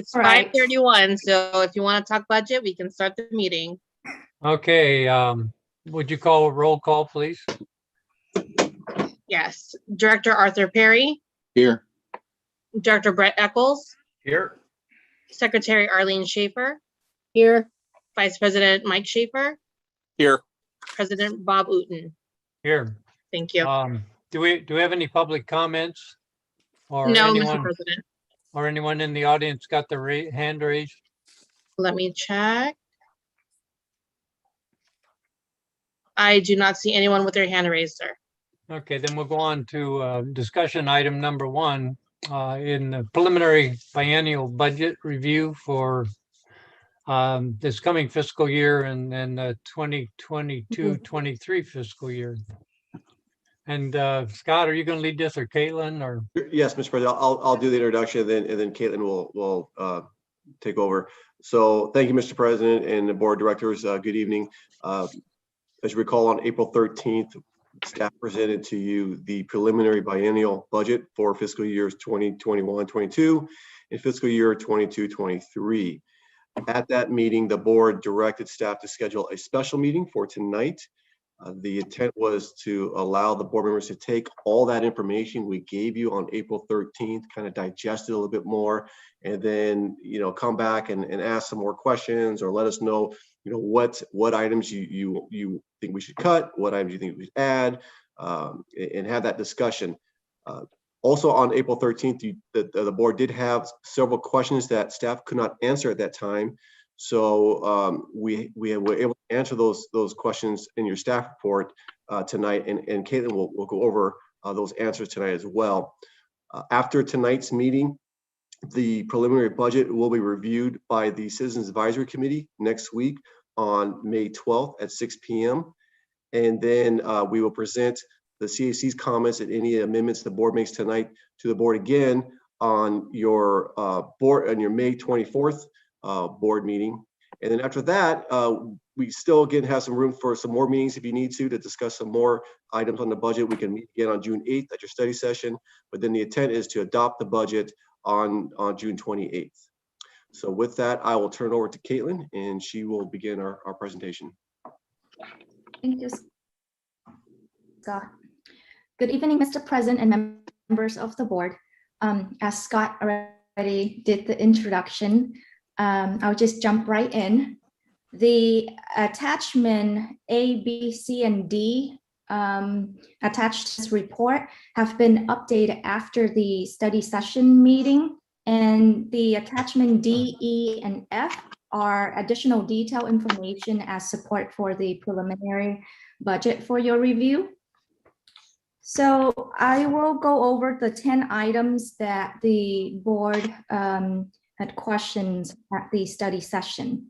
It's 5:31, so if you want to talk budget, we can start the meeting. Okay, would you call a roll call, please? Yes. Director Arthur Perry, Here. Director Brett Eccles, Here. Secretary Arlene Schaefer, Here. Vice President Mike Schaefer, Here. President Bob Uten. Here. Thank you. Do we have any public comments? Or No, anyone, Mr. President. or anyone in the audience got the hand raised? Let me check. I do not see anyone with their hand raised, sir. Okay, then we'll go on to discussion item number 1 in the preliminary biennial budget review for this coming fiscal year and then 2022-23 fiscal year. And Scott, are you going to lead this, or Caitlin, or? Yes, Mr. President, I'll do the introduction, and then Caitlin will take over. So thank you, Mr. President and the board of directors. Good evening. As you recall, on April 13th, staff presented to you the preliminary biennial budget for fiscal years 2021-22 and fiscal year 22-23. At that meeting, the board directed staff to schedule a special meeting for tonight. The intent was to allow the board members to take all that information we gave you on April 13th, kind of digest it a little bit more, and then, come back and ask some more questions, or let us know, what items you think we should cut, what items you think we should add, and have that discussion. Also on April 13th, the board did have several questions that staff could not answer at that time. So we were able to answer those questions in your staff report tonight, and Caitlin will go over those answers tonight as well. After tonight's meeting, the preliminary budget will be reviewed by the Citizens Advisory Committee next week on May 12th at 6 p.m. And then we will present the CAC's comments and any amendments the board makes tonight to the board again on your May 24th board meeting. And then after that, we still again have some room for some more meetings if you need to discuss some more items on the budget. We can meet again on June 8th at your study session, but then the intent is to adopt the budget on June 28th. So with that, I will turn over to Caitlin, and she will begin our presentation. Thank you, Scott. Good evening, Mr. President and members of the board. As Scott already did the introduction, I'll just jump right in. The attachment A, B, C, and D attached to this report have been updated after the study session meeting, and the attachment D, E, and F are additional detailed information as support for the preliminary budget for your review. So I will go over the 10 items that the board had questions at the study session.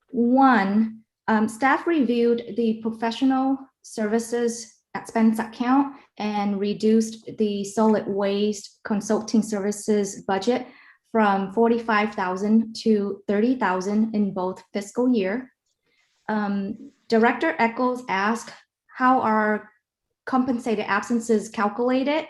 1, staff reviewed the professional services expense account and reduced the solid waste consulting services budget from $45,000 to $30,000 in both fiscal year. Director Eccles asked, how are compensated absences calculated?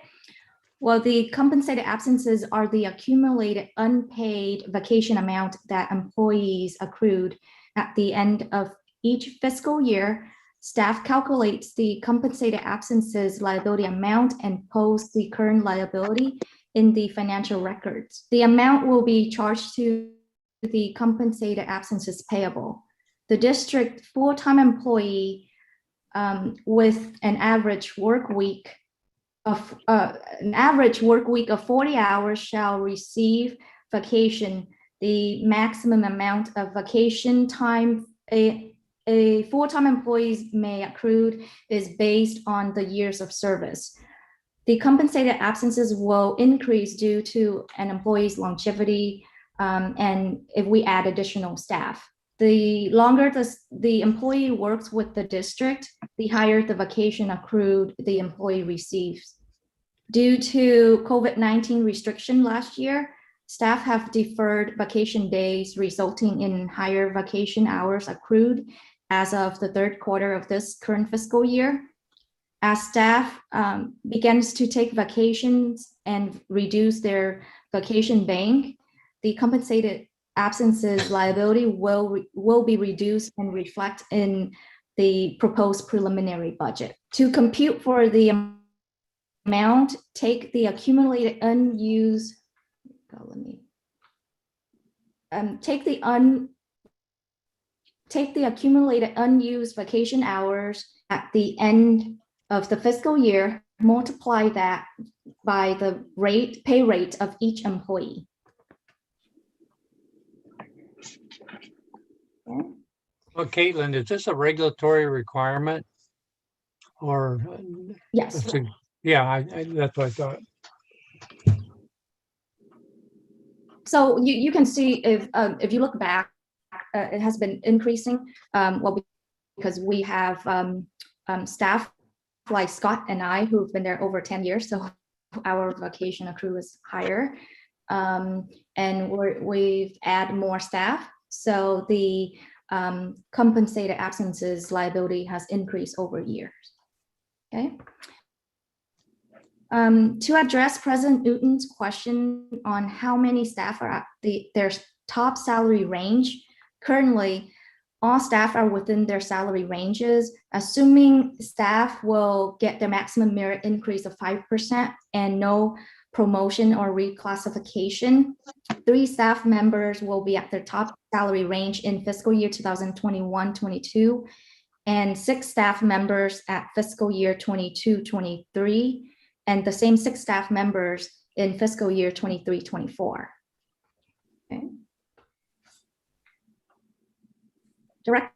Well, the compensated absences are the accumulated unpaid vacation amount that employees accrued at the end of each fiscal year. Staff calculates the compensated absences liability amount and posts the current liability in the financial records. The amount will be charged to the compensated absences payable. The district full-time employee with an average work week of 40 hours shall receive vacation. The maximum amount of vacation time a full-time employee may accrue is based on the years of service. The compensated absences will increase due to an employee's longevity and if we add additional staff. The longer the employee works with the district, the higher the vacation accrued the employee receives. Due to COVID-19 restriction last year, staff have deferred vacation days, resulting in higher vacation hours accrued as of the third quarter of this current fiscal year. As staff begins to take vacations and reduce their vacation bank, the compensated absences liability will be reduced and reflect in the proposed preliminary budget. To compute for the amount, take the accumulated unused, take the accumulated unused vacation hours at the end of the fiscal year, multiply that by the pay rate of each employee. Okay. Well, Caitlin, is this a regulatory requirement? Or? Yes. Yeah, that's what I thought. So you can see if you look back, it has been increasing. Well, because we have staff like Scott and I who've been there over 10 years, so our vacation accrue is higher, and we've added more staff, so the compensated absences liability has increased over years. Okay. To address President Newton's question on how many staff are at their top salary range, currently all staff are within their salary ranges, assuming staff will get their maximum merit increase of 5% and no promotion or reclassification. 3 staff members will be at their top salary range in fiscal year 2021-22, and 6 staff members at fiscal year 22-23, and the same 6 staff members in fiscal year 23-24. Okay. Director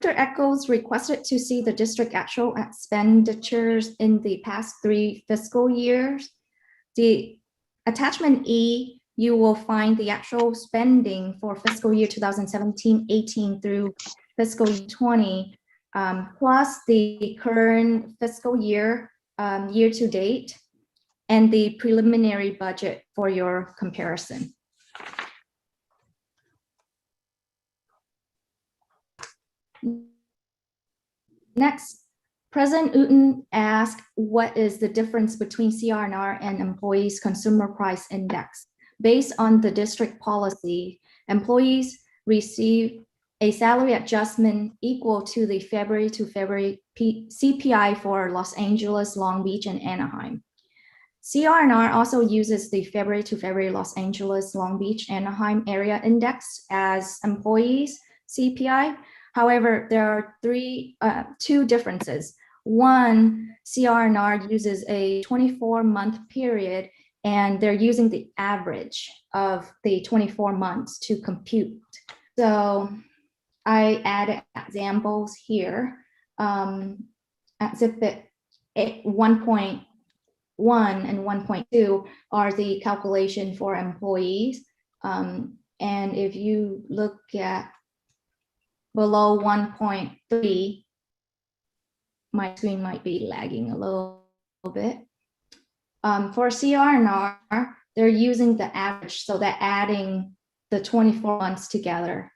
Echols requested to see the district actual expenditures in the past 3 fiscal years. The attachment E, you will find the actual spending for fiscal year 2017-18 through fiscal year 20, plus the current fiscal year, year to date, and the preliminary budget for your comparison. Next, President Newton asked, what is the difference between CRNR and Employees Consumer Price Index? Based on the district policy, employees receive a salary adjustment equal to the February to February CPI for Los Angeles, Long Beach, and Anaheim. CRNR also uses the February to February Los Angeles, Long Beach, Anaheim area index as employees CPI. However, there are 2 differences. One, CRNR uses a 24-month period, and they're using the average of the 24 months to compute. So I added examples here. Exhibit 1.1 and 1.2 are the calculation for employees. And if you look at below 1.3, my screen might be lagging a little bit. For CRNR, they're using the average, so they're adding the 24 months together,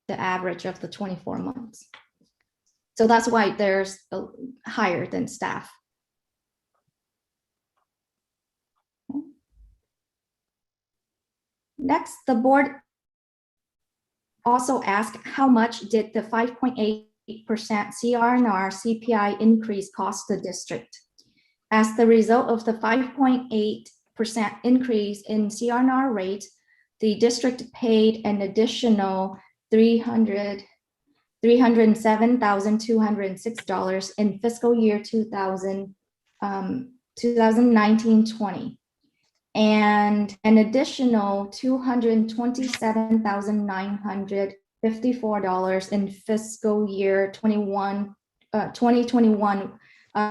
the average of the 24 months. So that's why there's higher than staff. Next, the board also asked how much did the 5.8% CRNR CPI increase cost the district? As the result of the 5.8% increase in CRNR rate, the district paid an additional $307,206 in fiscal year 2019-20, and an additional $227,954 in fiscal year 2021.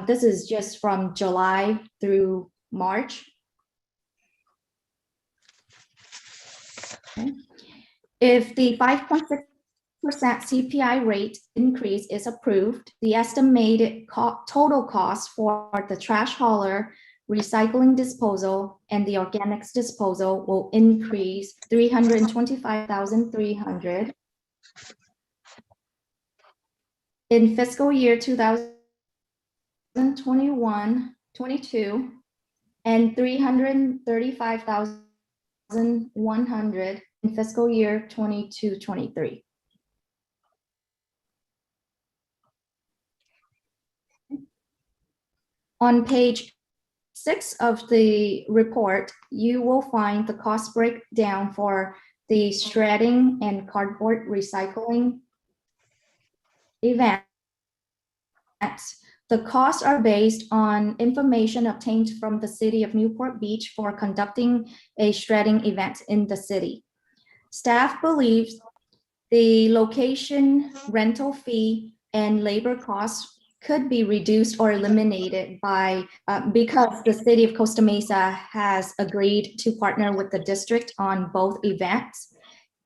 This is just from July through March. Okay. If the 5.6% CPI rate increase is approved, the estimated total cost for the trash hauler, recycling disposal, and the organics disposal will increase $325,300 in fiscal year 2021-22, and $335,000 $100 in fiscal year 22-23. On page 6 of the report, you will find the cost breakdown for the shredding and cardboard recycling events. The costs are based on information obtained from the city of Newport Beach for conducting a shredding event in the city. Staff believes the location, rental fee, and labor costs could be reduced or eliminated by because the city of Costa Mesa has agreed to partner with the district on both events.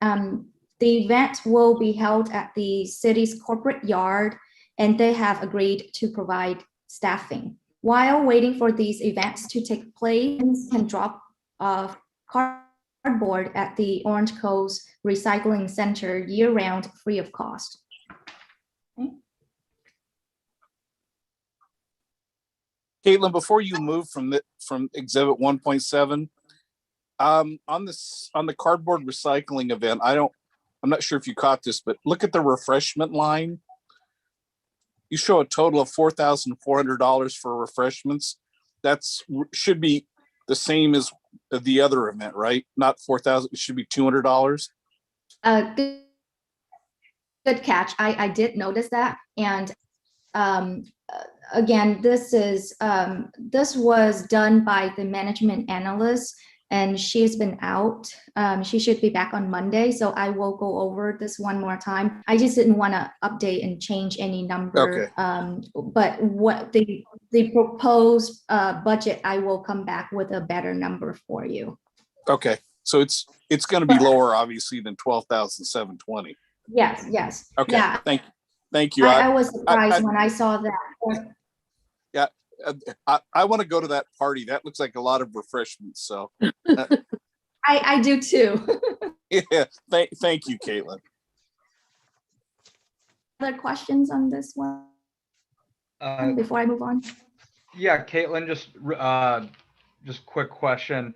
The event will be held at the city's corporate yard, and they have agreed to provide staffing. While waiting for these events to take place, you can drop off cardboard at the Orange Coast Recycling Center year-round free of cost. Okay. Caitlin, before you move from exhibit 1.7, on the cardboard recycling event, I'm not sure if you caught this, but look at the refreshment line. You show a total of $4,400 for refreshments. That's should be the same as the other event, right? Not $4,000. It should be $200. Good catch. I did notice that, and again, this was done by the management analyst, and she's been out. She should be back on Monday, so I will go over this one more time. I just didn't want to update and change any number. Okay. But what the proposed budget, I will come back with a better number for you. Okay, so it's going to be lower, obviously, than $12,720. Yes. Yes. Okay. Yeah. Thank you. I was surprised when I saw that. Yeah, I want to go to that party. That looks like a lot of refreshments. So I do too. yeah, thank you, Caitlin. Other questions on this one before I move on? Yeah, Caitlin, just quick question.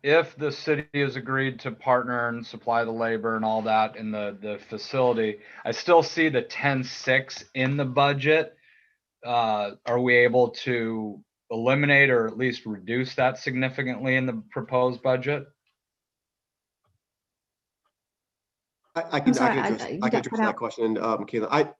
If the city has agreed to partner and supply the labor and all that in the facility, I still see the 10.6 in the budget. Are we able to eliminate or at least reduce that significantly in the proposed budget? I can address that question, Caitlin.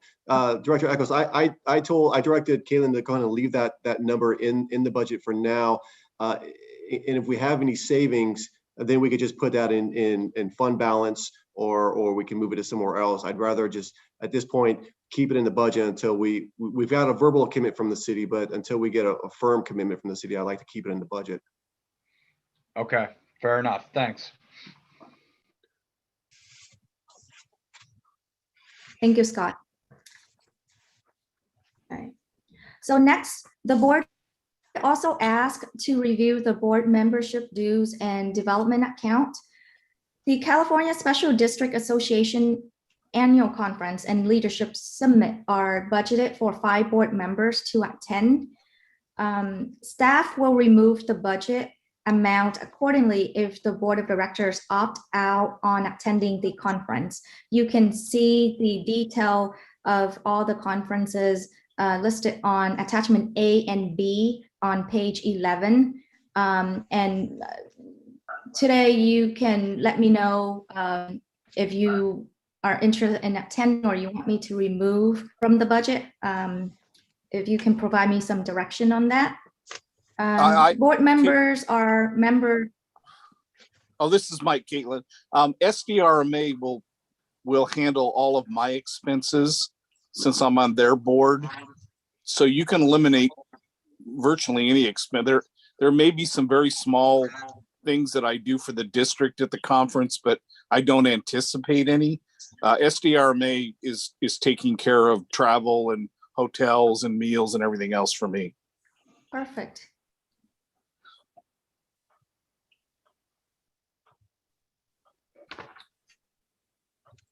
Director Echols, I directed Caitlin to kind of leave that number in the budget for now. And if we have any savings, then we could just put that in fund balance, or we can move it to somewhere else. I'd rather just at this point keep it in the budget until we've got a verbal commitment from the city, but until we get a firm commitment from the city, I'd like to keep it in the budget. Okay, fair enough. Thanks. Thank you, Scott. All right. So next, the board also asked to review the board membership dues and development account. The California Special District Association Annual Conference and Leadership Summit are budgeted for 5 board members to attend. Staff will remove the budget amount accordingly if the board of directors opt out on attending the conference. You can see the detail of all the conferences listed on attachment A and B on page 11. And today you can let me know if you are interested in attending or you want me to remove from the budget. If you can provide me some direction on that. Board members are member. Oh, this is Mike, Caitlin. SDRMA will handle all of my expenses since I'm on their board. So you can eliminate virtually any expense. There may be some very small things that I do for the district at the conference, but I don't anticipate any. SDRMA is taking care of travel and hotels and meals and everything else for me. Perfect.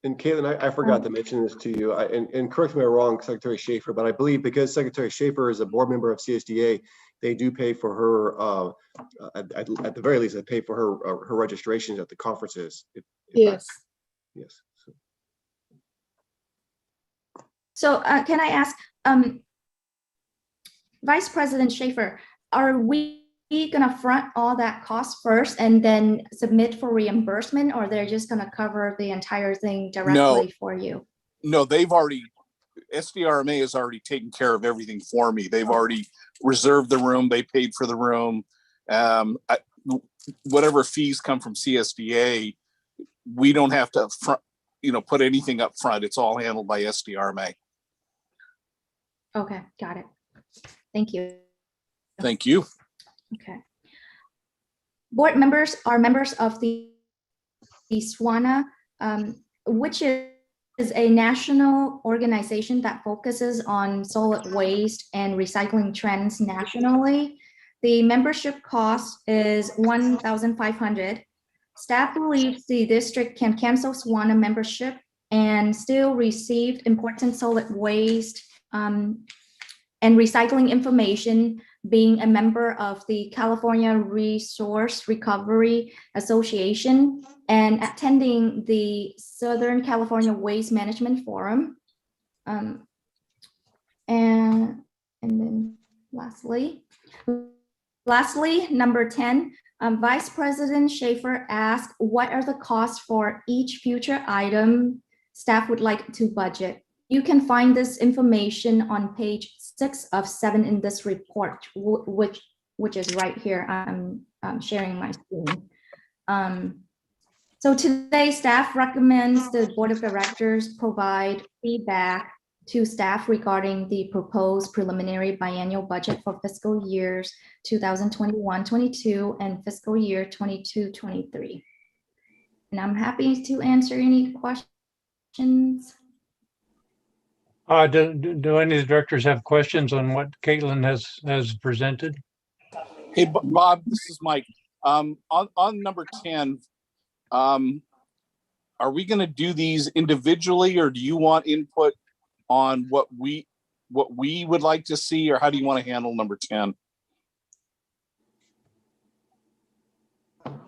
And Caitlin, I forgot to mention this to you, and correct me if I'm wrong, Secretary Schaefer, but I believe because Secretary Schaefer is a board member of CSDA, they do pay for her, at the very least, they pay for her registrations at the conferences. Yes. Yes. So can I ask, Vice President Schaefer, are we gonna front all that cost first and then submit for reimbursement, or they're just gonna cover the entire thing directly for you? No, they've already, SDRMA has already taken care of everything for me. They've already reserved the room. They paid for the room. Whatever fees come from CSDA, we don't have to put anything up front. It's all handled by SDRMA. Okay, got it. Thank you. Thank you. Okay. Board members are members of the SWANA, which is a national organization that focuses on solid waste and recycling trends nationally. The membership cost is $1,500. Staff believes the district can cancel SWANA membership and still receive important solid waste and recycling information, being a member of the California Resource Recovery Association and attending the Southern California Waste Management Forum. And then lastly, number 10, Vice President Schaefer asked, what are the costs for each future item staff would like to budget? You can find this information on page 6 of 7 in this report, which is right here. I'm sharing my screen. So today, staff recommends the Board of Directors provide feedback to staff regarding the proposed preliminary biennial budget for fiscal years 2021-22 and fiscal year 22-23. And I'm happy to answer any questions. Do any of the directors have questions on what Caitlin has presented? Hey, Bob, this is Mike. On number 10, are we going to do these individually, or do you want input on what we would like to see, or how do you want to handle number 10?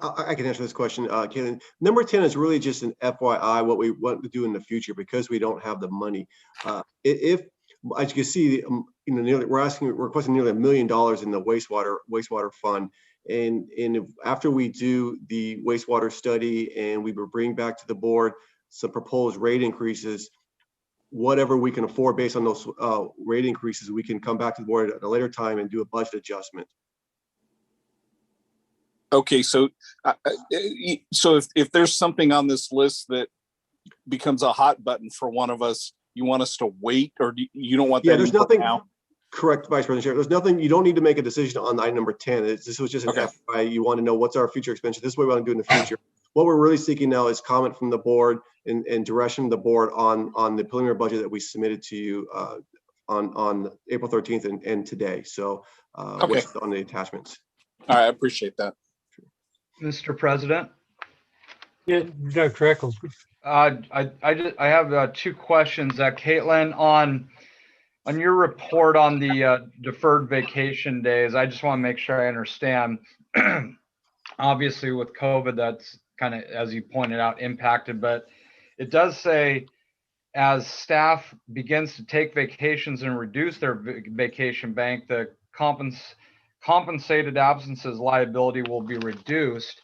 I can answer this question, Caitlin. Number 10 is really just an FYI, what we want to do in the future because we don't have the money. If, as you can see, we're requesting nearly $1 million in the wastewater fund. And if, after we do the wastewater study and we will bring back to the board some proposed rate increases, whatever we can afford based on those rate increases, we can come back to the board at a later time and do a budget adjustment. Okay, so if there's something on this list that becomes a hot button for one of us, you want us to wait, or you don't want that? Yeah, there's nothing. Now? Correct, Vice President Chair. There's nothing. You don't need to make a decision on item number 10. This was just an FYI. You want to know what's our future expenditure. This is what we want to do in the future. What we're really seeking now is comment from the board and direction of the board on the preliminary budget that we submitted to you on April 13th and today. So what's on the attachments. All right, I appreciate that. Mr. President. Yeah, Dr. Eccles. I have 2 questions. Caitlin, on your report on the deferred vacation days, I just want to make sure I understand. Obviously, with COVID, that's kind of, as you pointed out, impacted, but it does say as staff begins to take vacations and reduce their vacation bank, the compensated absences liability will be reduced.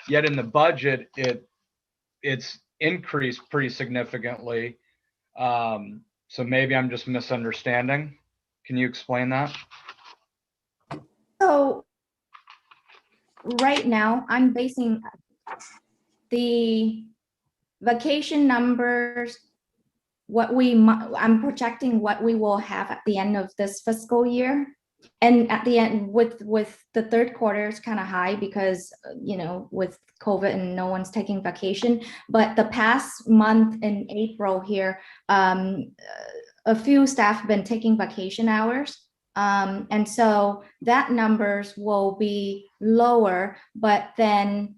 Yet in the budget, it's increased pretty significantly. So maybe I'm just misunderstanding. Can you explain that? So right now, I'm basing the vacation numbers, I'm projecting what we will have at the end of this fiscal year. And at the end, with the third quarter, it's kind of high because, with COVID and no one's taking vacation. But the past month in April here, a few staff have been taking vacation hours. And so that numbers will be lower. But then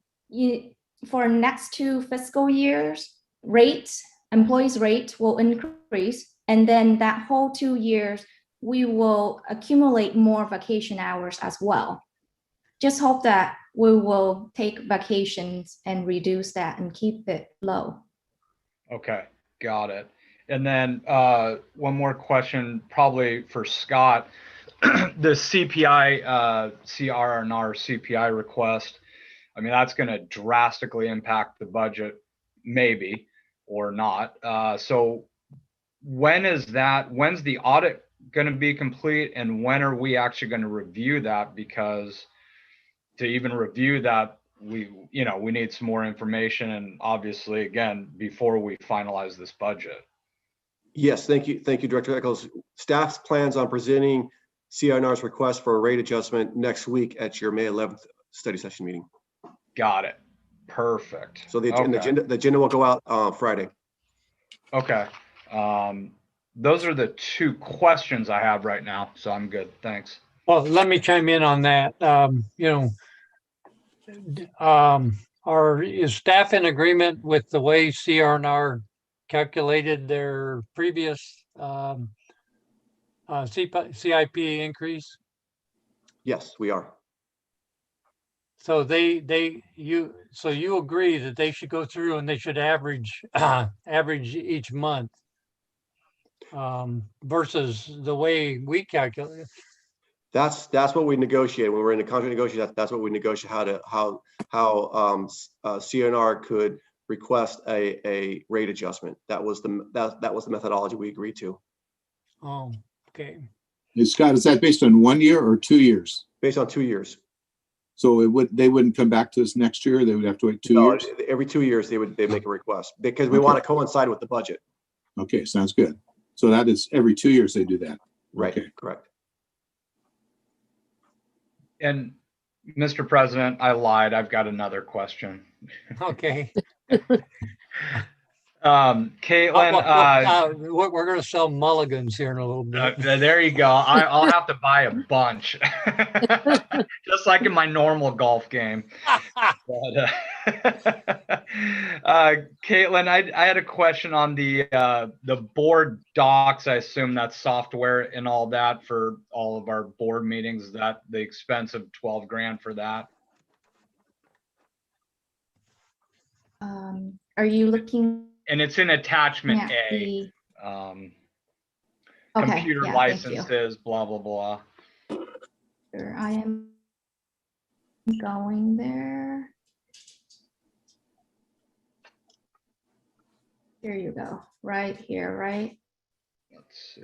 for next 2 fiscal years, rates employees' rate will increase, and then that whole 2 years, we will accumulate more vacation hours as well. Just hope that we will take vacations and reduce that and keep it low. Okay, got it. And then one more question, probably for Scott. The CPI, CRNR CPI request, I mean, that's going to drastically impact the budget, maybe, or not. So when's the audit going to be complete, and when are we actually going to review that? Because to even review that, we need some more information, and obviously, again, before we finalize this budget. Yes, thank you, Director Echols. Staff's plans on presenting CRNR's request for a rate adjustment next week at your May 11th study session meeting. Got it. Perfect. So the Okay. agenda will go out Friday. Okay. Those are the two questions I have right now, so I'm good. Thanks. Well, let me chime in on that. Is staff in agreement with the way CRNR calculated their previous CIP increase? Yes, we are. So you agree that they should go through and they should average each month versus the way we calculate. That's what we negotiate when we're in the contract negotiation. That's what we negotiate, how CNR could request a rate adjustment. That was the methodology we agreed to. Oh, okay. Hey, Scott, is that based on 1 year or 2 years? Based on 2 years. So they wouldn't come back to us next year. They would have to wait 2 years. Every 2 years they make a request because we want to coincide with the budget. Okay, sounds good. So that is every 2 years they do that. Right. Okay. Correct. And Mr. President, I lied. I've got another question. Okay. Caitlin, we're going to sell mulligans here in a little bit. there you go. I'll have to buy a bunch, just like in my normal golf game. But, Caitlin, I had a question on the board docs. I assume that's software and all that for all of our board meetings. Is that the expense of 12 grand for that? Are you looking And it's in attachment at A. the? Computer yeah, licenses, blah, blah, blah. Sure, I am going there. Here you go, right here, right? Let's see.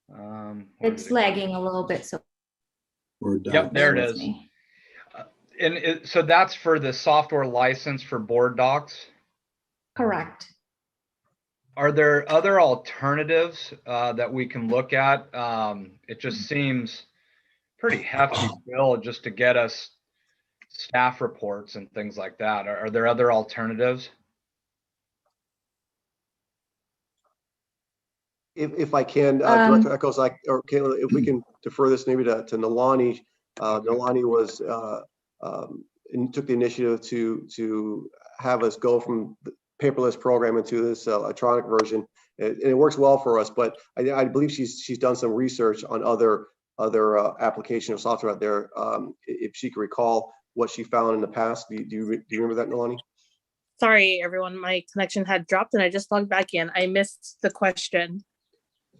Where It's did it go? lagging a little bit, so. Or Yep, there it bear with is. me. So that's for the software license for board docs. Correct. Are there other alternatives that we can look at? It just seems pretty hefty bill just to get us staff reports and things like that. Are there other alternatives? If I can, Director Echols, or Caitlin, if we can defer this maybe to Nalani. Nalani was and took the initiative to have us go from the paperless program into this electronic version, and it works well for us. But I believe she's done some research on other application of software out there. If she can recall what she found in the past, do you remember that, Nalani? Sorry, everyone, my connection had dropped and I just logged back in. I missed the question.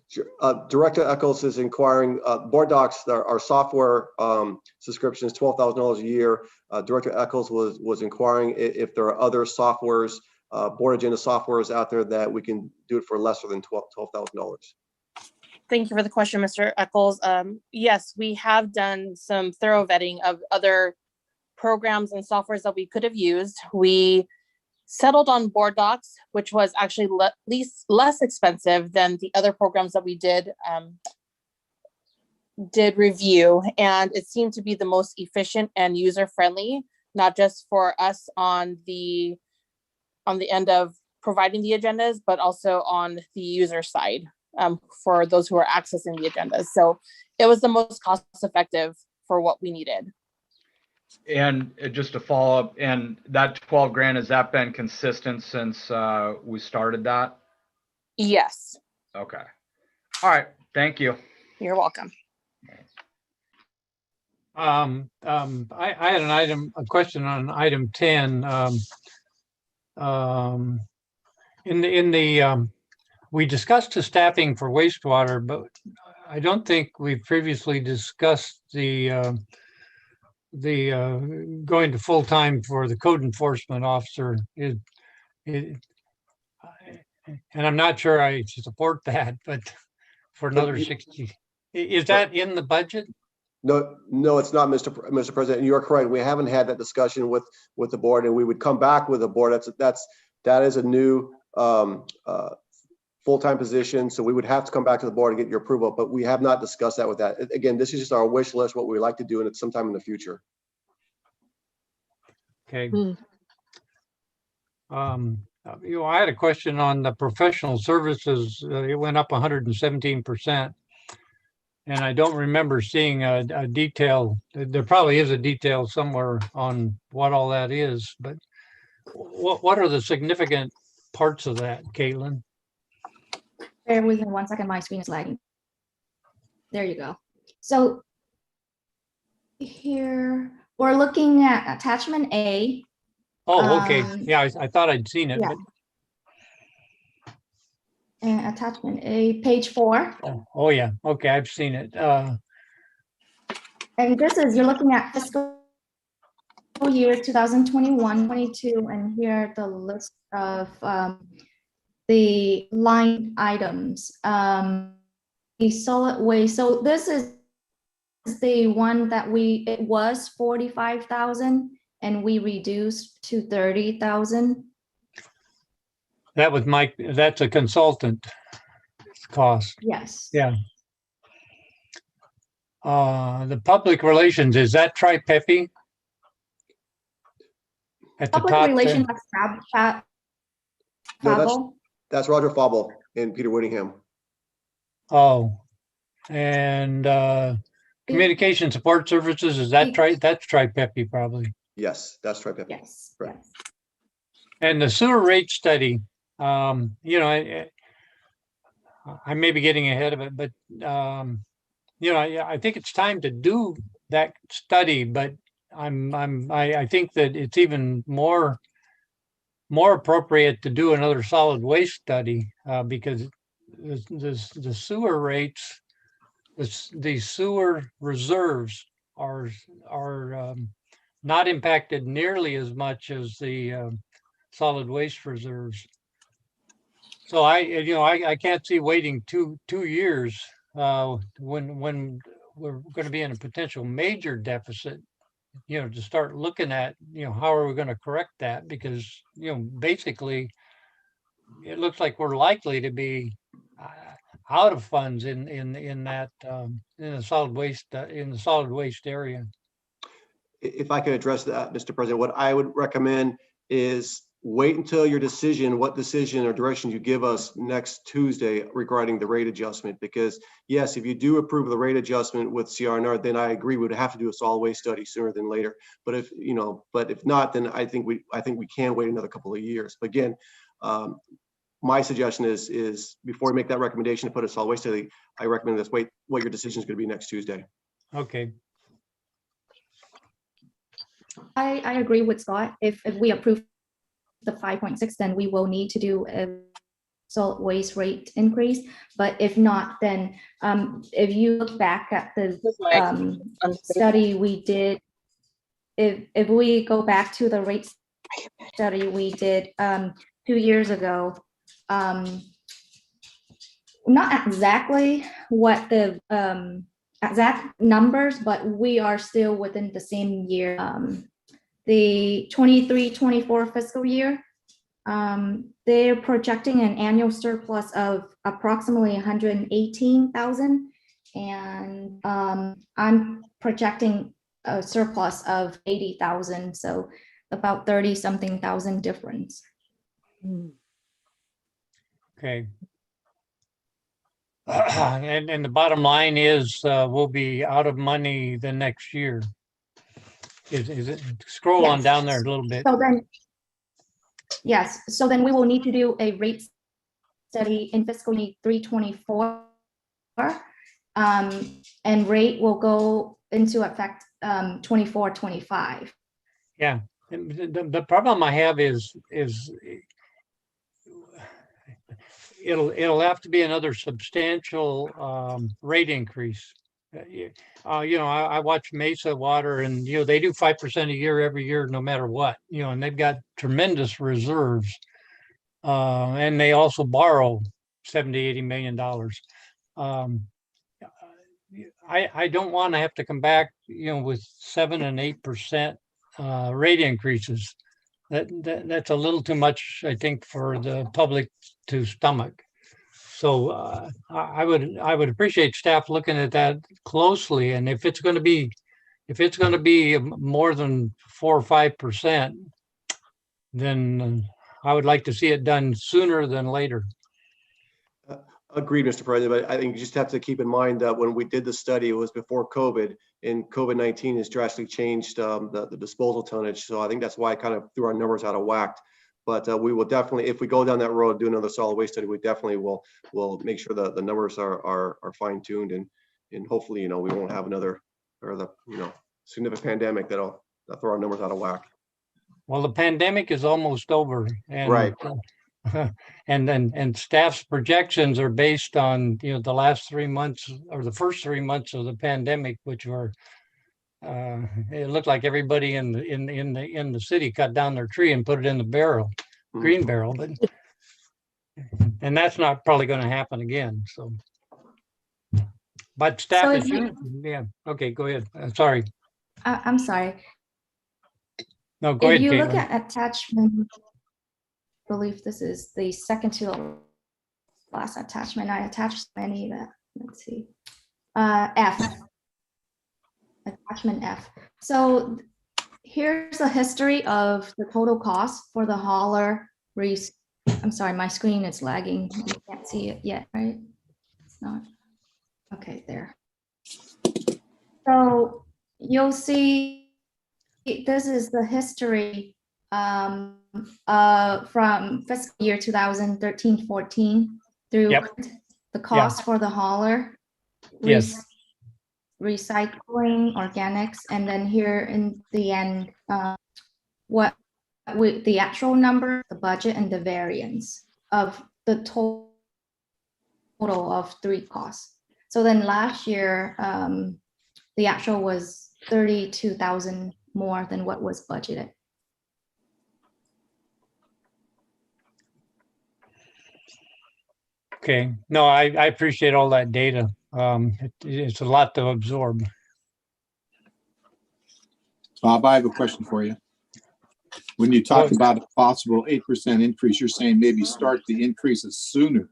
Sure. Director Echols is inquiring, board docs, our software subscription is $12,000 a year. Director Echols was inquiring if there are other softwares, board agenda softwares out there that we can do it for lesser than $12,000. Thank you for the question, Mr. Eccles. Yes, we have done some thorough vetting of other programs and softwares that we could have used. We settled on board docs, which was actually less expensive than the other programs that we did review, and it seemed to be the most efficient and user friendly, not just for us on the end of providing the agendas, but also on the user side for those who are accessing the agendas. So it was the most cost effective for what we needed. And just to follow up, and that 12 grand, has that been consistent since we started that? Yes, Okay. All right. Thank you. you're welcome. I had a question on item 10. We discussed the staffing for wastewater, but I don't think we previously discussed the going to full-time for the code enforcement officer. And I'm not sure I support that, but for another 60, is that in the budget? No, it's not, Mr. President. You are correct. We haven't had that discussion with the board, and we would come back with a board. That is a new full-time position. So we would have to come back to the board and get your approval, but we have not discussed that with that. Again, this is just our wish list, what we like to do, and it's sometime in the future. Okay. I had a question on the professional services. It went up 117%. And I don't remember seeing a detail. There probably is a detail somewhere on what all that is, but what are the significant parts of that, Caitlin? Bear with me 1 second, my screen is lagging. There you go. So here, we're looking at attachment A. Oh, okay. Yeah, I thought I'd seen it, yeah. but And attachment A, page 4. oh yeah. Okay, I've seen it. And this is, you're looking at fiscal year 2021-22, and here are the list of the line items. The solid waste, so this is the one that it was 45,000 and we reduced to 30,000. That was that's a consultant cost. Yes. Yeah. The public relations, is that Tri-Pepe? At the Public top relations, there? that's No, that's Roger Fauble and Peter Whittingham. Oh, and communication support services, is that that's Tri-Pepe probably. Yes, that's Tri-Pepe. Yes. Right. Yes. And the sewer rate study, you know, I may be getting ahead of it, but you know, I think it's time to do that study, but I think that it's even more appropriate to do another solid waste study because the sewer rates, the sewer reserves are not impacted nearly as much as the solid waste reserves. So I can't see waiting two years when we're going to be in a potential major deficit, you know, to start looking at, you know, how are we going to correct that? Because, you know, basically it looks like we're likely to be out of funds in that in the solid waste area. If I could address that, Mr. President, what I would recommend is wait until your decision, what decision or direction you give us next Tuesday regarding the rate adjustment. Because yes, if you do approve the rate adjustment with CRNR, then I agree we would have to do a solid waste study sooner than later. But if not, then I think we can wait another couple of years. But again, my suggestion is before we make that recommendation to put a solid waste study, I recommend this wait what your decision is going to be next Tuesday. Okay. I agree with Scott. If we approve the 5.6, then we will need to do a solid waste rate increase. But if not, then if you look back at the study we did, if we go back to the rate study we did 2 years ago, not exactly what the exact numbers, but we are still within the same year. The 23-24 fiscal year, they're projecting an annual surplus of approximately 118,000, and I'm projecting a surplus of 80,000, so about 30-something thousand difference. Okay. And the bottom line is we'll be out of money the next year. Is it, scroll on Yes. down there a little bit. So then, yes, so then we will need to do a rate study in fiscal year 324. And rate will go into effect 24-25. Yeah, and the problem I have is it'll have to be another substantial rate increase. You know, I watch Mesa Water, and you know they do 5% a year every year, no matter what. You know, and they've got tremendous reserves, and they also borrow $70-80 million. I don't want to have to come back, you know, with 7 and 8% rate increases. That's a little too much, I think, for the public to stomach. So I would appreciate staff looking at that closely, and if it's going to be more than 4 or 5%, then I would like to see it done sooner than later. Agreed, Mr. President, but I think you just have to keep in mind that when we did the study, it was before COVID, and COVID-19 has drastically changed the disposal tonnage. So I think that's why I kind of threw our numbers out of whack. But we will definitely, if we go down that road, do another solid waste study, we definitely will make sure that the numbers are fine tuned, and hopefully, you know, we won't have another significant pandemic that'll throw our numbers out of whack. Well, the pandemic is almost over, and Right. and staff's projections are based on, you know, the last 3 months or the first 3 months of the pandemic, which were it looked like everybody in the city cut down their tree and put it in the barrel, green barrel, and that's not probably going to happen again. So, but staff So is yeah. Okay, go ahead. Sorry. I'm sorry. No, go If ahead, you look Caitlin. at attachment, I believe this is the second to the last attachment. I attached many that, let's see, F, attachment F. So here's a history of the total cost for the hauler. I'm sorry, my screen is lagging. You can't see it yet, right? It's not. Okay, there. So you'll see this is the history from fiscal year 2013-14 through Yep. the cost for the hauler, Yes. recycling, organics, and then here in the end, what with the actual number, the budget, and the variance of the total of 3 costs. So then last year, the actual was 32,000 more than what was budgeted. Okay. No, I appreciate all that data. It's a lot to absorb. Bob, I have a question for you. When you talk about a possible 8% increase, you're saying maybe start the increases sooner.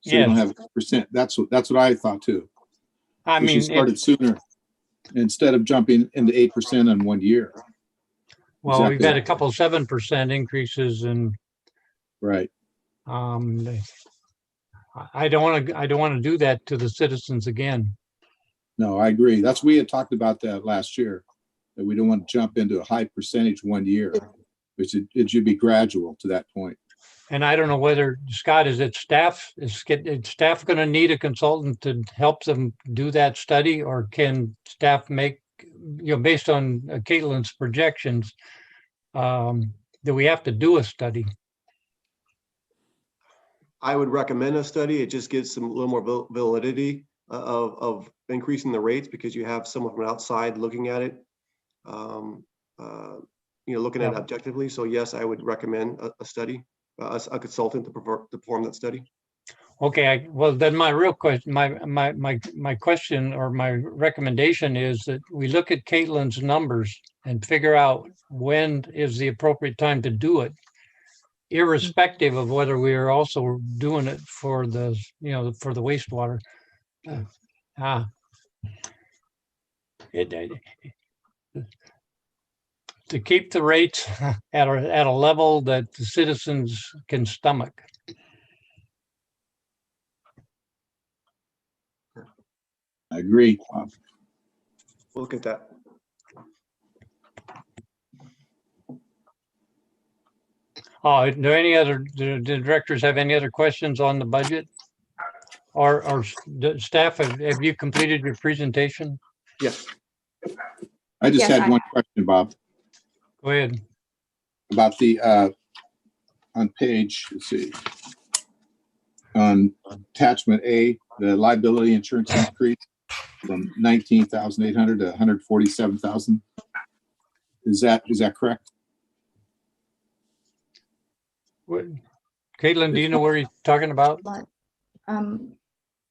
So you don't have 8%. That's what I thought too. I We should mean, start it sooner instead of jumping into 8% in 1 year. well, we've Exactly. had a couple 7% increases, and Right. I don't want to do that to the citizens again. No, I agree. We had talked about that last year, that we don't want to jump into a high percentage 1 year, which it should be gradual to that point. And I don't know whether, Scott, is staff going to need a consultant to help them do that study, or can staff make, you know, based on Caitlin's projections, do we have to do a study? I would recommend a study. It just gives some a little more validity of increasing the rates, because you have someone from outside looking at it, looking at it objectively. So yes, I would recommend a study, a consultant to perform that study. Okay, well then my real question, my question or my recommendation is that we look at Caitlin's numbers and figure out when is the appropriate time to do it, irrespective of whether we are also doing it for the, for the wastewater. To keep the rates at a level that the citizens can stomach. I agree. We'll look at that. Do any other, do the directors have any other questions on the budget? Or staff, have you completed your presentation? Yes. I just Yes, had I one question, Bob, Go ahead. about the, on page, let's see, on attachment A, the liability insurance increase from 19,800 to 147,000. Is that correct? What- Caitlin, do you know where he's talking about? but,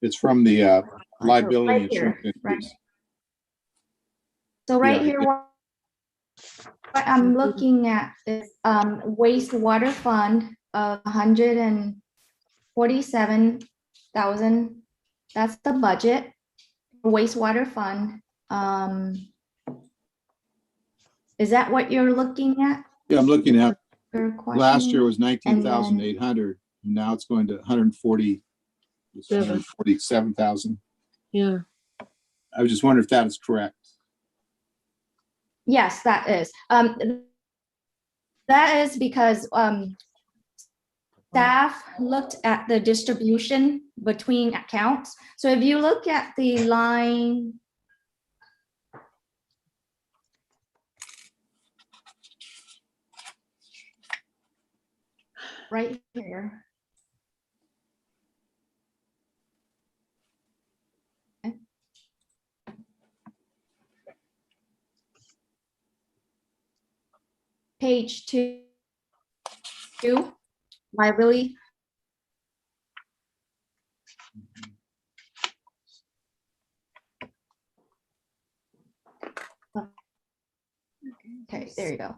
It's from the liability right insurance here, right. increase. So right Yeah, here, what I'm looking at is wastewater fund of 147,000. That's the budget. Wastewater fund. Is that what you're looking at? Yeah, I'm looking at, Your last year question? was 19,800. Now it's going to 147,000. Yeah. I was just wondering if that is correct. Yes, that is. That is because staff looked at the distribution between accounts. So if you look at the line right here. Okay. Page 2, liability. Okay, there you go.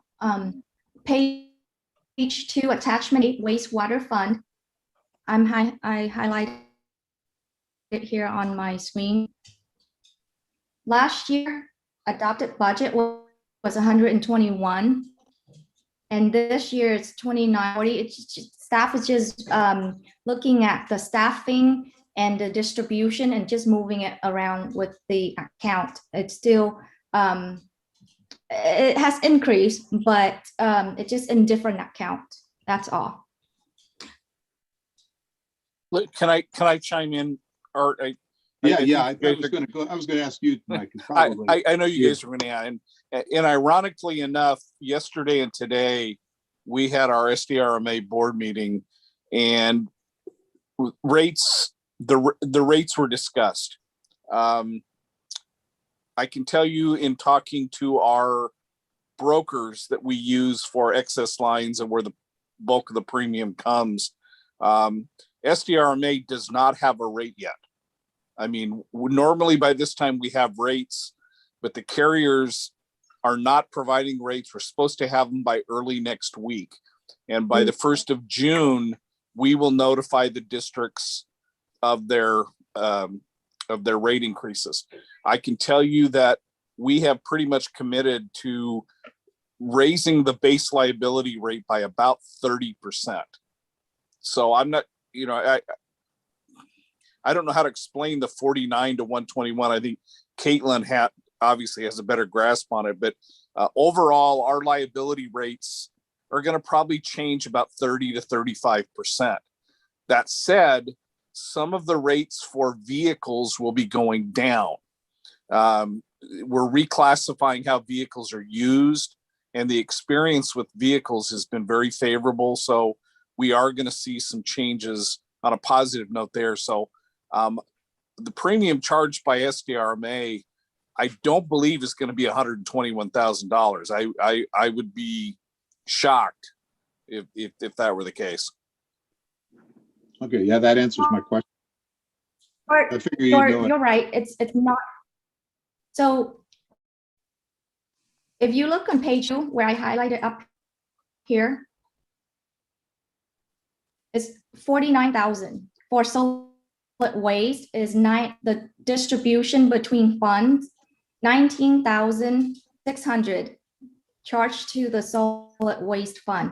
Page 2, attachment 8, wastewater fund. I highlighted it here on my screen. Last year, adopted budget was 121. And this year it's 2940. It's just, staff is just looking at the staffing and the distribution and just moving it around with the account. It's still, it has increased, but it's just in different account. That's all. Look, can I chime in? Or I was going to ask you, Mike. I know you guys are going to add, and ironically enough, yesterday and today we had our SDRMA board meeting, and the rates were discussed. I can tell you, in talking to our brokers that we use for excess lines and where the bulk of the premium comes, SDRMA does not have a rate yet. I mean, normally by this time we have rates, but the carriers are not providing rates. We're supposed to have them by early next week. And by the 1st of June, we will notify the districts of their rate increases. I can tell you that we have pretty much committed to raising the base liability rate by about 30%. So I'm not, I don't know how to explain the 49 to 121. I think Caitlin obviously has a better grasp on it, but overall, our liability rates are going to probably change about 30 to 35%. That said, some of the rates for vehicles will be going down. We're reclassifying how vehicles are used, and the experience with vehicles has been very favorable. So we are going to see some changes on a positive note there. So the premium charged by SDRMA, I don't believe is going to be $121,000. I would be shocked if that were the case. Okay, yeah, that answers my question. I figure You're right. It's not. So if you look on page 2 where I highlighted up here, it's 49,000 for solid waste is the distribution between funds, 19,600 charged to the solid waste fund.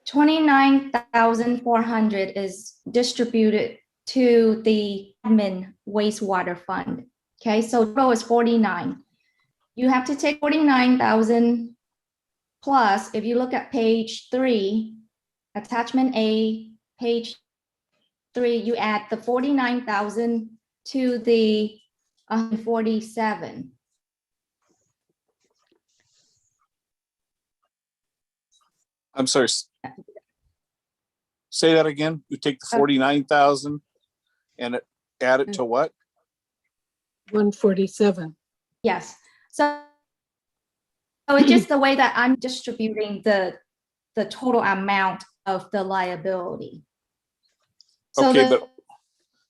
29,400 is distributed to the admin wastewater fund. Okay, so total is 49. You have to take 49,000 plus, if you look at page 3, attachment A, page 3, you add the 49,000 to the 147. I'm sorry. Say that again. You take the 49,000 and add it to what? 147. Yes. So it's just the way that I'm distributing the total amount of the liability. So Okay, the-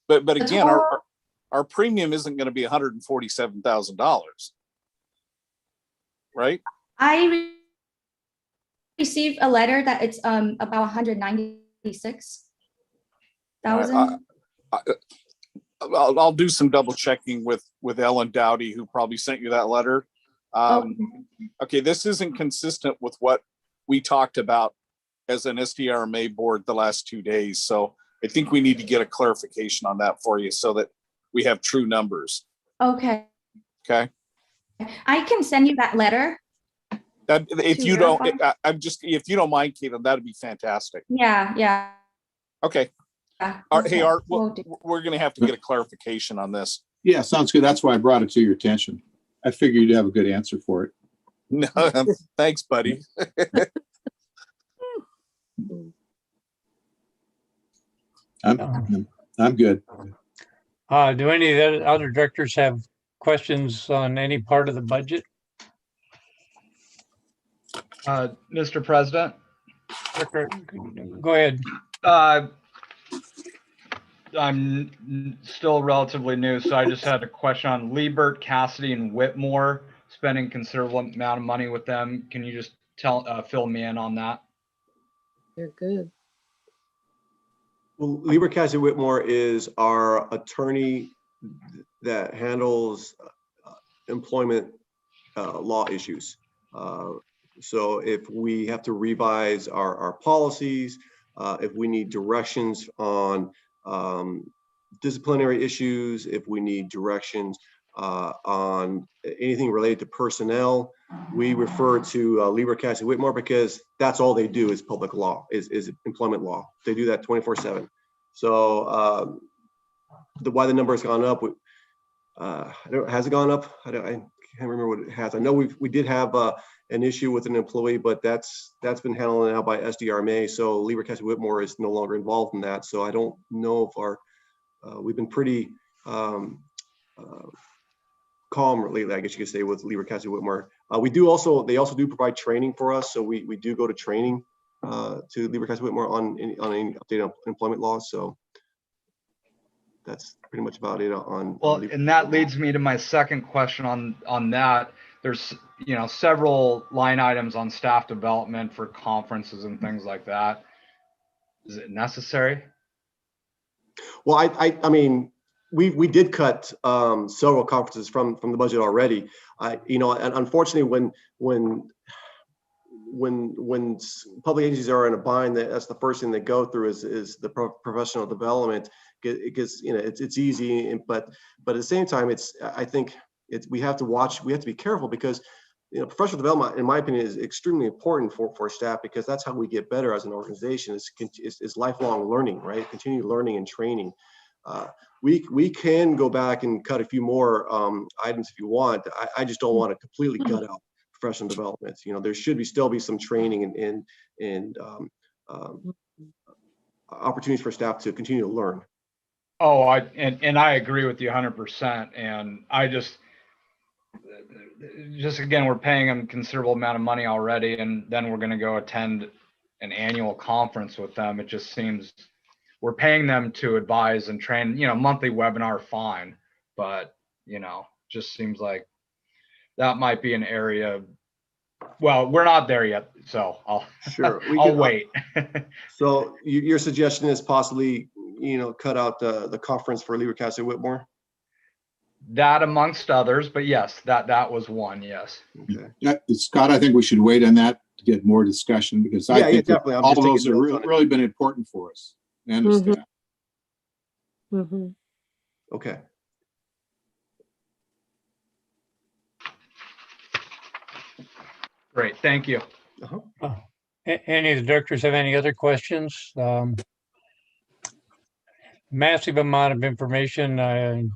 but the again, total- our premium isn't going to be $147,000, right? I received a letter that it's about 196,000. I'll do some double checking with Ellen Dowdy, who probably sent you that letter. Okay, this isn't consistent with what we talked about as an SDRMA board the last 2 days. So I think we need to get a clarification on that for you so that we have true numbers. Okay. Okay. I can send you that letter. That if To you don't, verify? if you don't mind, Caitlin, that'd be fantastic. Yeah. Okay. Yeah. Hey, Okay, Art, will do. we're going to have to get a clarification on this. Yeah, sounds good. That's why I brought it to your attention. I figured you'd have a good answer for it. No, thanks, buddy. I'm good. Do any of the other directors have questions on any part of the budget? Mr. President, Go ahead. I'm still relatively new, so I just had a question on Liebert, Cassidy, and Whitmore spending considerable amount of money with them. Can you just fill me in on that? You're good. Well, Lieber Cassidy Whitmore is our attorney that handles employment law issues. So if we have to revise our policies, if we need directions on disciplinary issues, if we need directions on anything related to personnel, we refer to Lieber Cassidy Whitmore because that's all they do is public law, is employment law. They do that 24/7. So why the number has gone up, has it gone up? I can't remember what it has. I know we did have an issue with an employee, but that's been handled now by SDRMA. So Lieber Cassidy Whitmore is no longer involved in that. So I don't know if we've been pretty calm lately, I guess you could say, with Lieber Cassidy Whitmore. They also do provide training for us. So we do go to training to Lieber Cassidy Whitmore on any update on employment laws. So that's pretty much about it on. Well, and that leads me to my second question on that. There's, several line items on staff development for conferences and things like that. Is it necessary? Well, I mean, we did cut several conferences from the budget already. And unfortunately, when public agencies are in a bind, that's the first thing they go through is the professional development. Because it's easy, but at the same time, I think we have to be careful because professional development, in my opinion, is extremely important for staff because that's how we get better as an organization. Is lifelong learning, right? Continued learning and training. We can go back and cut a few more items if you want. I just don't want to completely cut out professional development. There should still be some training and opportunities for staff to continue to learn. Oh, and I agree with you 100%. And I just again, we're paying them considerable amount of money already, and then we're going to go attend an annual conference with them. It just seems we're paying them to advise and train. Monthly webinar, fine, but just seems like that might be an area. Well, we're not there yet, so I'll wait. So your suggestion is possibly, cut out the conference for Lieber Cassidy Whitmore? That amongst others, but yes, that was one, yes. Okay. Yeah, Scott, I think we should wait on that to get more discussion because I think that definitely. all those have really been important for us and the staff. Mm-hmm. Okay. Great, thank you. Any of the directors have any other questions? Massive amount of information, and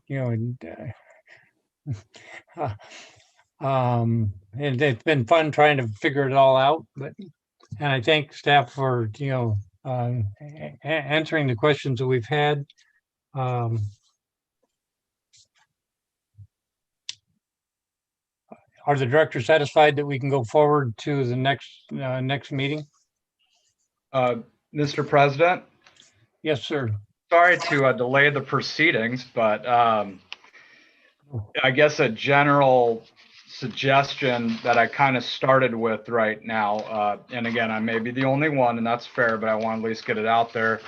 it's been fun trying to figure it all out, and I thank staff for, answering the questions that we've had. Are the directors satisfied that we can go forward to the next meeting? Mr. President, Yes, sir. sorry to delay the proceedings, but I guess a general suggestion that I kind of started with right now, and again, I may be the only one, and that's fair, but I want to at least get it out there.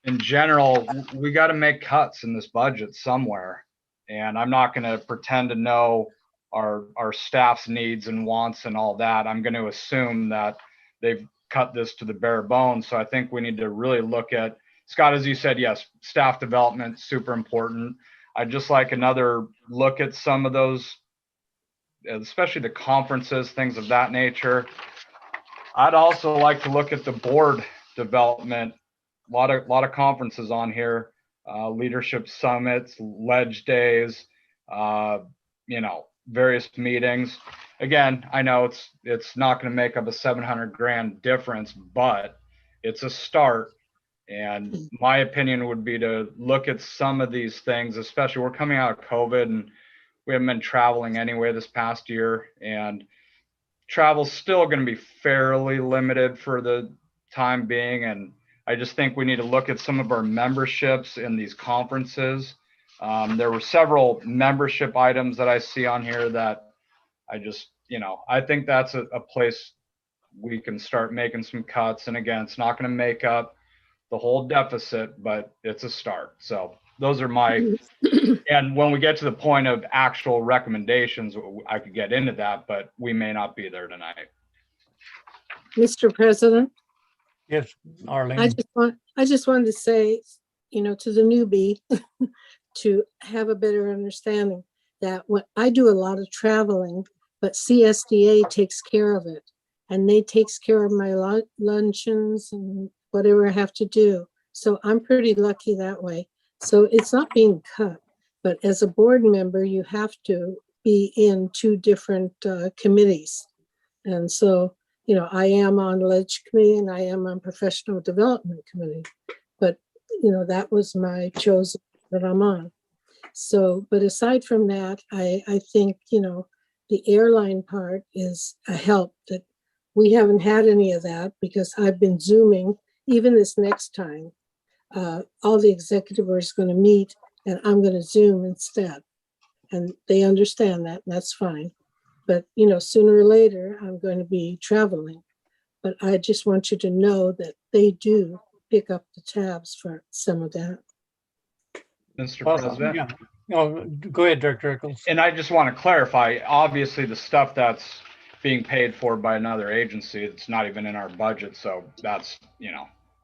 In general, we got to make cuts in this budget somewhere, and I'm not going to pretend to know our staff's needs and wants and all that. I'm going to assume that they've cut this to the bare bones. So I think we need to really look at, Scott, as you said, yes, staff development, super important. I'd just like another look at some of those, especially the conferences, things of that nature. I'd also like to look at the board development. A lot of conferences on here, leadership summits, ledge days, various meetings. Again, I know it's not going to make up a 700 grand difference, but it's a start. And my opinion would be to look at some of these things, especially we're coming out of COVID and we haven't been traveling anyway this past year, and travel's still going to be fairly limited for the time being. And I just think we need to look at some of our memberships in these conferences. There were several membership items that I see on here that I just, I think that's a place we can start making some cuts. And again, it's not going to make up the whole deficit, but it's a start. So those are my, and when we get to the point of actual recommendations, I could get into that, but we may not be there tonight. Mr. President, Yes, Arlene. I just wanted to say, to the newbie, to have a better understanding that when I do a lot of traveling, but CSDA takes care of it, and they takes care of my luncheons and whatever I have to do. So I'm pretty lucky that way. So it's not being cut, but as a board member, you have to be in two different committees. And so, I am on Ledge Committee and I am on Professional Development Committee, but, that was my chosen that I'm on. So, but aside from that, I think, the airline part is a help that we haven't had any of that because I've been Zooming. Even this next time, all the executive are going to meet and I'm going to Zoom instead. And they understand that, and that's fine. But, sooner or later, I'm going to be traveling. But I just want you to know that they do pick up the tabs for some of that. Mr. Well, President. yeah. No, go ahead, Director Eccles. And I just want to clarify, obviously the stuff that's being paid for by another agency, it's not even in our budget. So that's,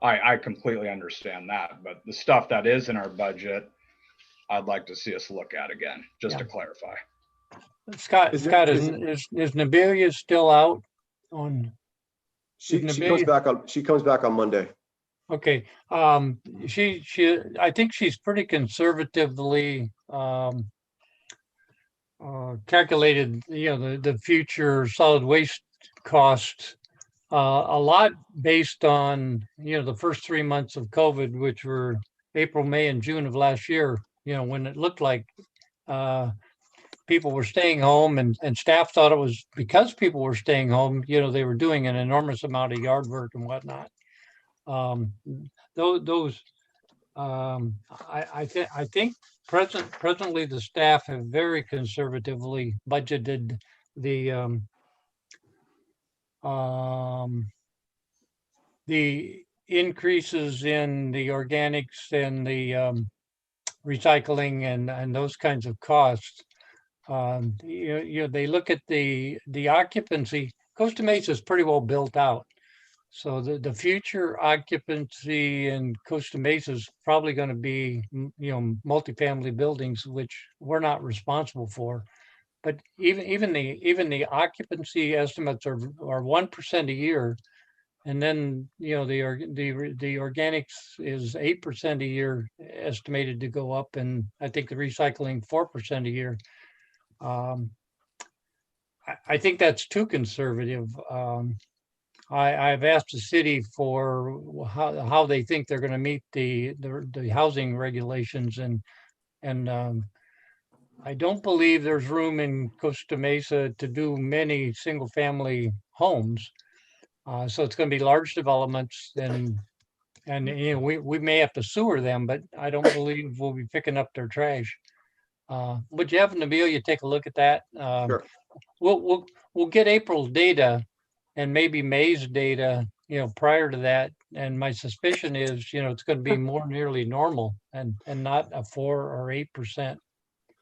I completely understand that, but the stuff that is in our budget, I'd like to see us look at again, just to clarify. Scott, is Nabelia still out on? She comes back on Monday. Okay. I think she's pretty conservatively calculated, the future solid waste costs, a lot based on, the first 3 months of COVID, which were April, May, and June of last year, when it looked like people were staying home and staff thought it was because people were staying home, they were doing an enormous amount of yard work and whatnot. I think presently the staff have very conservatively budgeted the increases in the organics and the recycling and those kinds of costs. They look at the occupancy. Costa Mesa is pretty well built out. So the future occupancy in Costa Mesa is probably going to be, multifamily buildings, which we're not responsible for. But even the occupancy estimates are 1% a year. And then, you know, the organics is 8% a year estimated to go up, and I think the recycling 4% a year. I think that's too conservative. I've asked the city for how they think they're going to meet the housing regulations, and I don't believe there's room in Costa Mesa to do many single family homes. So it's going to be large developments, and you know, we may have to sewer them, but I don't believe we'll be picking up their trash. Would you happen to be able to take a look at that? Sure. We'll get April's data and maybe May's data, you know, prior to that. And my suspicion is, you know, it's going to be more nearly normal and not a 4 or 8%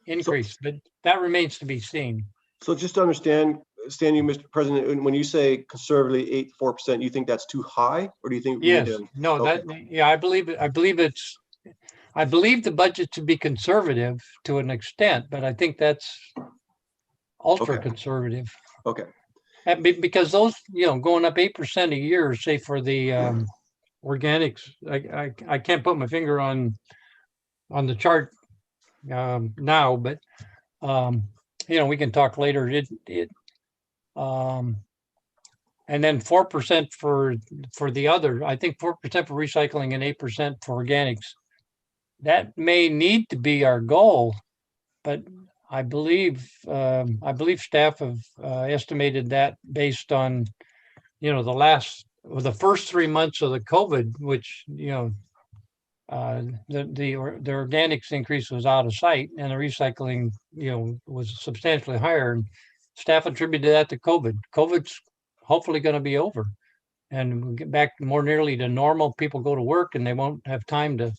increase, but that remains to be seen. So just to understand, you, Mr. President, when you say conservatively 8-4%, you think that's too high, or do you think we need Yes, to? no, Okay. yeah, I believe the budget to be conservative to an extent, but I think that's ultra Okay. conservative. Okay. Because those, you know, going up 8% a year, say for the organics, I can't put my finger on the chart now, but you know, we can talk later. And then 4% for the other. I think 4% for recycling and 8% for organics. That may need to be our goal, but I believe staff have estimated that based on, you know, the first 3 months of the COVID, which, you know, the organics increase was out of sight, and the recycling, you know, was substantially higher. And staff attributed that to COVID. COVID's hopefully going to be over, and we'll get back more nearly to normal. People go to work, and they won't have time to,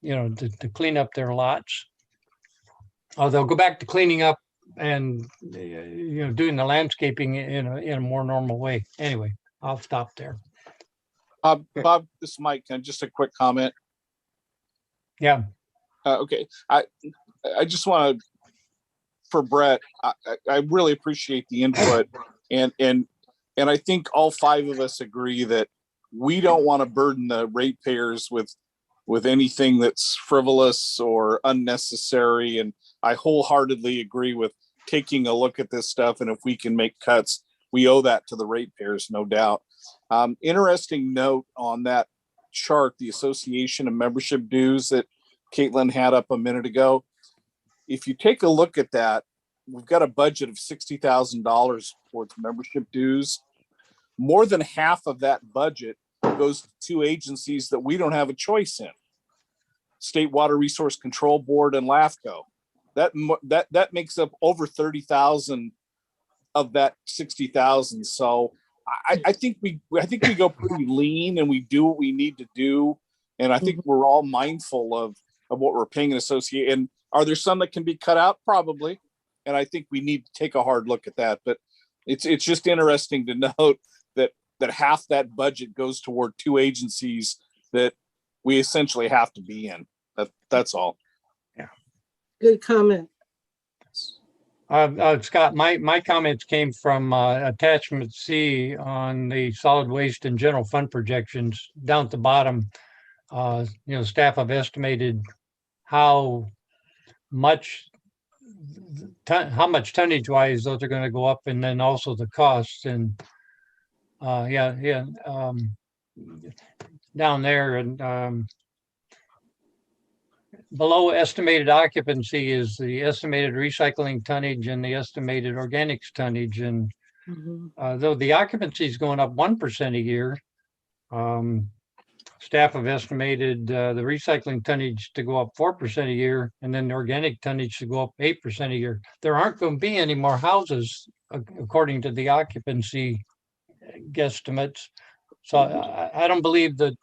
you know, to clean up their lots. They'll go back to cleaning up and, you know, doing the landscaping in a more normal way. Anyway, I'll stop there. Bob, this is Mike. Just a quick comment. Yeah. Okay. I just want to, for Brett, I really appreciate the input, and I think all 5 of us agree that we don't want to burden the ratepayers with anything that's frivolous or unnecessary. And I wholeheartedly agree with taking a look at this stuff. And if we can make cuts, we owe that to the ratepayers, no doubt. Interesting note on that chart, the association of membership dues that Caitlin had up a minute ago. If you take a look at that, we've got a budget of $60,000 towards membership dues. More than half of that budget goes to 2 agencies that we don't have a choice in: State Water Resource Control Board and LAFCO. That makes up over 30,000 of that 60,000. So I think we go pretty lean, and we do what we need to do. And I think we're all mindful of what we're paying an associate. And are there some that can be cut out? Probably. And I think we need to take a hard look at that. But it's just interesting to note that half that budget goes toward 2 agencies that we essentially have to be in. That's all. Yeah. Good comment. Scott, my comments came from attachment C on the solid waste and general fund projections down at the bottom. You know, staff have estimated how much tonnage wise those are going to go up, and then also the costs. And down there, and below estimated occupancy is the estimated recycling tonnage and the estimated organics tonnage. And though the occupancy is going up 1% a year, staff have estimated the recycling tonnage to go up 4% a year, and then the organic tonnage to go up 8% a year. There aren't going to be any more houses according to the occupancy guesstimates. So I don't believe that.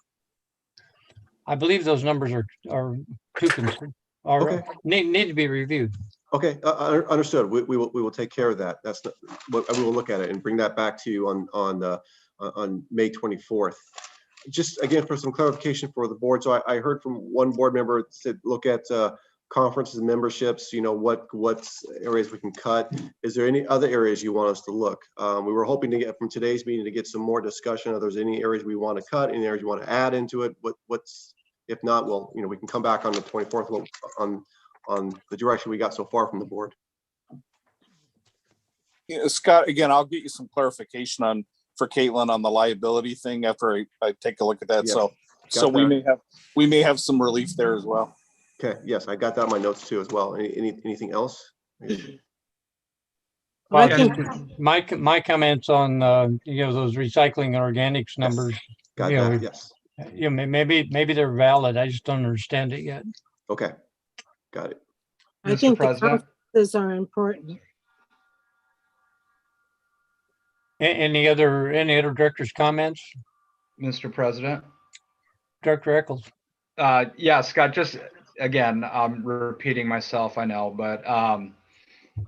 I believe those numbers are too concerned, or Okay. need to be reviewed. Okay, understood. We will take care of that. That's what we will look at it and bring that back to you on May 24th. Just again, for some clarification for the board. So I heard from one board member that said, look at conferences and memberships, what's areas we can cut. Is there any other areas you want us to look? We were hoping to get from today's meeting to get some more discussion. If there's any areas we want to cut, any areas you want to add into it, if not, well, we can come back on the 24th on the direction we got so far from the board. Scott, again, I'll get you some clarification for Caitlin on the liability thing after I take a look at that. Yeah, So we may have some relief there as well. Okay, yes, I got that in my notes too as well. Anything else? I Well, can- my comments on, those recycling and organics numbers, Got you know, that, yes. maybe they're valid. I just don't understand it yet. Okay, got it. I Mr. think the President? conferences are important. Any other directors' comments? Mr. President? Director Eccles? Yeah, Scott, just again, I'm repeating myself, I know, but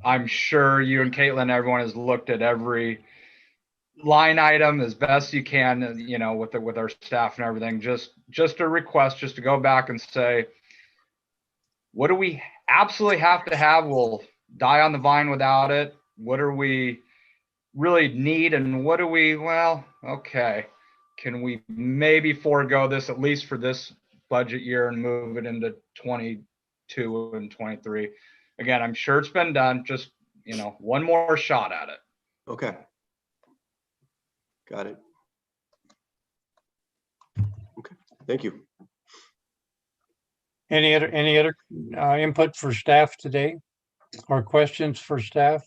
I'm sure you and Caitlin, everyone has looked at every line item as best you can, with our staff and everything. Just a request, just to go back and say, what do we absolutely have to have? We'll die on the vine without it. What do we really need, and what do we, well, okay, can we maybe forego this at least for this budget year and move it into 22 and 23? Again, I'm sure it's been done, just one more shot at it. Okay. Got it. Okay, thank you. Any other input for staff today, or questions for staff?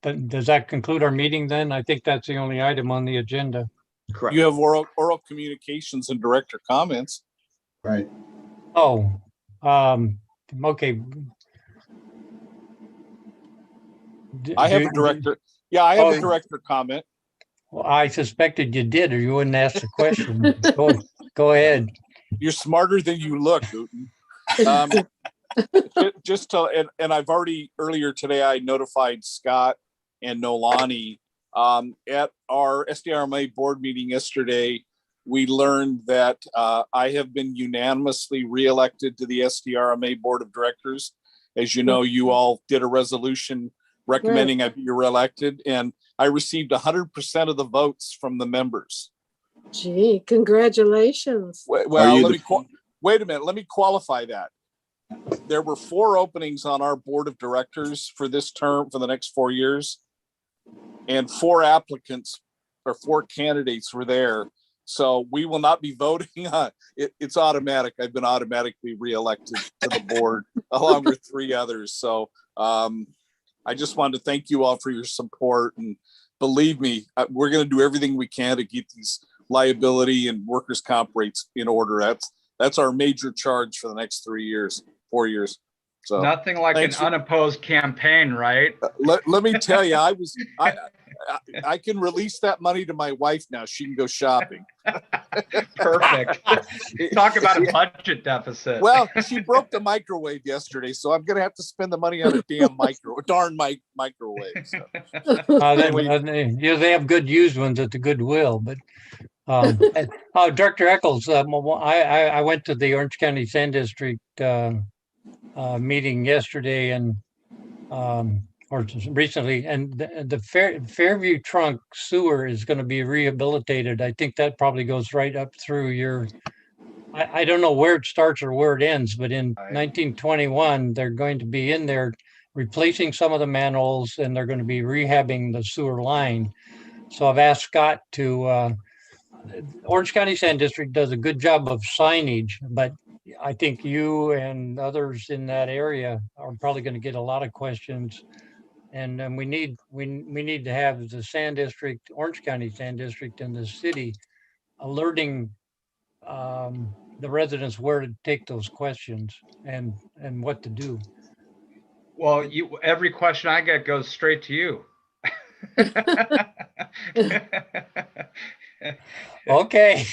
Does that conclude our meeting then? I think that's the only item on the agenda. Correct. You have oral communications and director comments. Right. Oh, okay. I have a director. Yeah, I have a director comment. Well, I suspected you did, or you wouldn't ask the question. Go ahead. You're smarter than you look, Newton. And I've already earlier today, I notified Scott and Nolani at our SDRMA board meeting yesterday. We learned that I have been unanimously reelected to the SDRMA board of directors. As you know, you all did a resolution recommending I be reelected, and I received 100% of the votes from the members. Gee, congratulations. Well, wait a minute. Let me qualify that. There were 4 openings on our board of directors for this term for the next 4 years, and 4 applicants or 4 candidates were there. So we will not be voting on it. It's automatic. I've been automatically reelected to the board along with 3 others. So I just wanted to thank you all for your support, and believe me, we're going to do everything we can to keep these liability and workers' comp rates in order. That's our major charge for the next 4 years. So nothing like an unopposed campaign, right? Let me tell you, I can release that money to my wife now. She can go shopping. Perfect. Talk about a budget deficit. Well, she broke the microwave yesterday, so I'm gonna have to spend the money on a darn microwave. So. They have good used ones at the Goodwill, but Director Eccles, I went to the Orange County Sand District meeting yesterday or recently, and the Fairview Trunk sewer is going to be rehabilitated. I think that probably goes right up through your, I don't know where it starts or where it ends, but in 1921, they're going to be in there replacing some of the manholes, and they're going to be rehabbing the sewer line. So I've asked Scott to, Orange County Sand District does a good job of signage, but I think you and others in that area are probably going to get a lot of questions. And we need to have the Sand District, Orange County Sand District, and the city alerting the residents where to take those questions and what to do. Well, every question I get goes straight to you. Okay.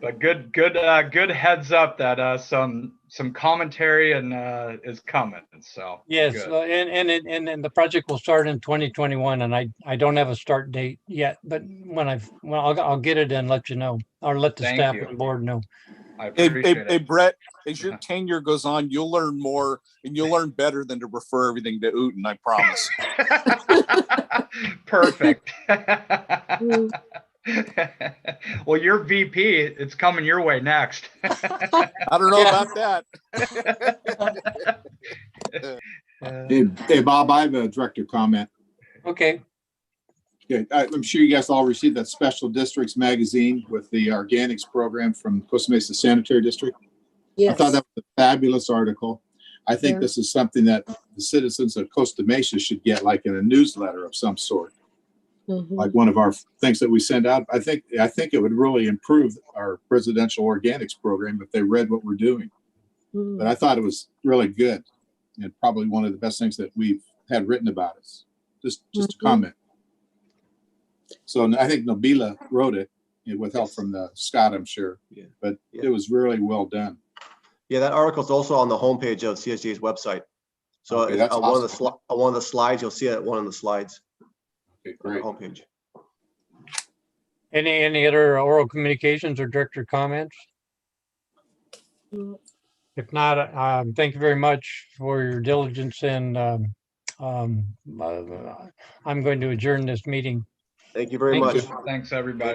But good heads up that some commentary and is coming. So Yes, good. and the project will start in 2021, and I don't have a start date yet, but I'll get it and let you know, or let the Thank staff you. and board know. I Hey, appreciate hey, it. Brett, as your tenure goes on, you'll learn more and you'll learn better than to refer everything to Uten, I promise. Perfect. Mm. Well, you're VP. It's coming your way next. I don't know Yeah. about that. Hey, Bob, I have a director comment. Okay, Yeah, I'm sure you guys all received that Special Districts magazine with the organics program from Costa Mesa Sanitary District. I Yes. thought that was a fabulous article. I think Yeah. this is something that the citizens of Costa Mesa should get, like in a newsletter of some sort, Mhm. like one of our things that we send out. I think it would really improve our presidential organics program if they read what we're doing. Mm. But I thought it was really good and probably one of the best things that we've had written about us. Just a Mhm. comment. So I think Nabila wrote it with help from Scott, I'm sure. Yeah. But Yeah. it was really well done. Yeah, that article is also on the homepage of CSDA's website. So Okay, that's one awesome. of one of the slides, you'll see it at one of the slides Okay, on the great. homepage. any other oral communications or director comments? Mm. If not, thank you very much for your diligence, and I'm going to adjourn this meeting. Thank you very Thank much. you. Thanks, everybody.